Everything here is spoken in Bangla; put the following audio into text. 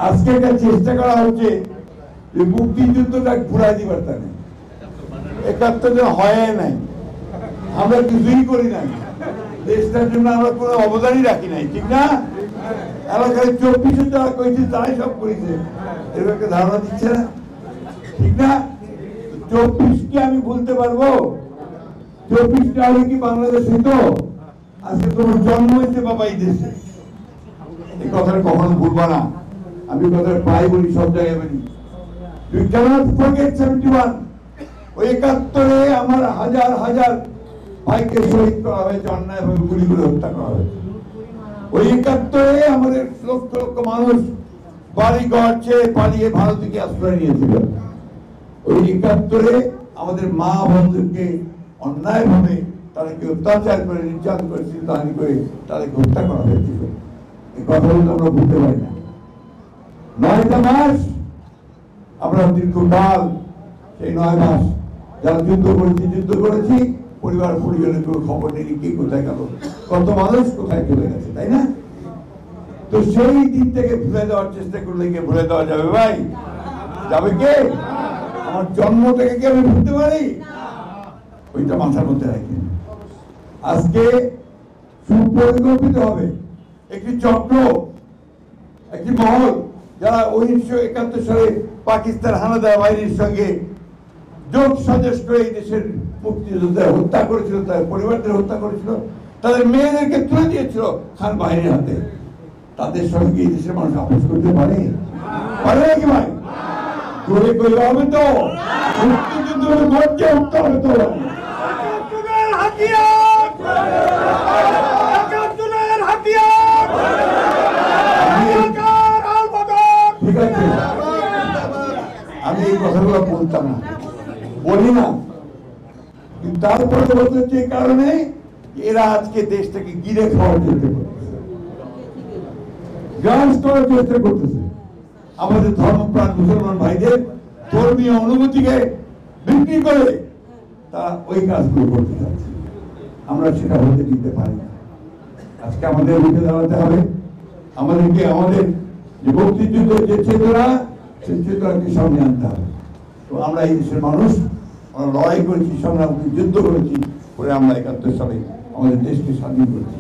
আজকে একটা চেষ্টা করা হচ্ছে যে মুক্তিযুদ্ধটা ঘুরাই দিবার তানে ৭১ হয় নাই, আমরা কিছুই করি নাই, দেশটার জন্য আমরা কোনো অবদানই রাখি নাই, ঠিক না? এলাকায় ২৪ যারা করেছে তারাই সব করেছে, এর একটা ধারণা দিচ্ছে না, ঠিক না? ২৪কে আমি ভুলতে পারবো? ২৪টা হলে কি বাংলাদেশ হইতো? আজকে তোমার জন্ম হয়েছে বাবা এই দেশে, এই কথাটা কখনো ভুলবা না। আমি কথাটা প্রায় বলি, সব জায়গায় বলি, you cannot forget 71। ওই ৭১-এ আমার হাজার হাজার ভাইকে শহীদ করা হয়েছে, অন্যায়ভাবে গুলি করে হত্যা করা হয়েছে। ওই ৭১-এ আমাদের লক্ষ লক্ষ মানুষ বাড়ি ঘর ছেড়ে পালিয়ে ভারতে গিয়ে আশ্রয় নিয়েছিল। ওই ৭১-এ আমাদের মা বন্ধুকে অন্যায়ভাবে তাদেরকে অত্যাচার করে, নির্যাতন করে, চিন্তাহানি করে তাদেরকে হত্যা করা হয়েছিল। এই কথাগুলো আমরা ভুলতে পারি না। ৯টা মাস আমরা দীর্ঘকাল, সেই ৯ মাস যারা যুদ্ধ করেছি, পরিবার পরিজনের কোনো খবর নেই, কে কোথায় গেল, কত মানুষ কোথায় চলে গেছে, তাই না? তো সেই দিন থেকে ভুলে দেওয়ার চেষ্টা করলে কি ভুলে দেওয়া যাবে ভাই? যাবে কে? আমার জন্ম থেকে কি আমি ভুলতে পারি? ওইটা মাথার মধ্যে রাখি। আজকে সুপরিকল্পিত হবে একটি চক্র, একটি মহল, যারা ১৯৭১ সালে পাকিস্তান হানাদার বাহিনীর সঙ্গে জোট সাজেশ করে এই দেশের মুক্তিযোদ্ধাদের হত্যা করেছিল, তাদের পরিবারদের হত্যা করেছিল, তাদের মেয়েদেরকে তুলে দিয়েছিল খান বাহিনীর হাতে। তাদের সঙ্গে এই দেশের মানুষ আপোষ করতে পারে নাকি ভাই? জোরে করলে হবে তো? মুক্তিযুদ্ধের গর্জে উঠতে হবে তো? ঠিক আছে, আমি এই কথাগুলো বলতাম না, বলি না, কিন্তু তারপরে বলতে হচ্ছে এই কারণে এরা আজকে দেশটাকে গিরে খাওয়ার চেষ্টা করতেছে, গ্রাস করার চেষ্টা করতেছে। আমাদের ধর্মপ্রাণ মুসলমান ভাইদের ধর্মীয় অনুভূতিকে বিক্রি করে তারা ওই কাজগুলো করতে চাচ্ছে। আমরা সেটা হতে দিতে পারি না। আজকে আমাদের উঠে দাঁড়াতে হবে, আমাদেরকে আমাদের যে মুক্তিযুদ্ধের যে চেতনা, সেই চেতনাকে সামনে আনতে হবে। তো আমরা এই দেশের মানুষ, আমরা লড়াই করেছি, সংগ্রাম যুদ্ধ করেছি, করে আমরা ৭১ সালে আমাদের দেশকে স্বাধীন করেছি।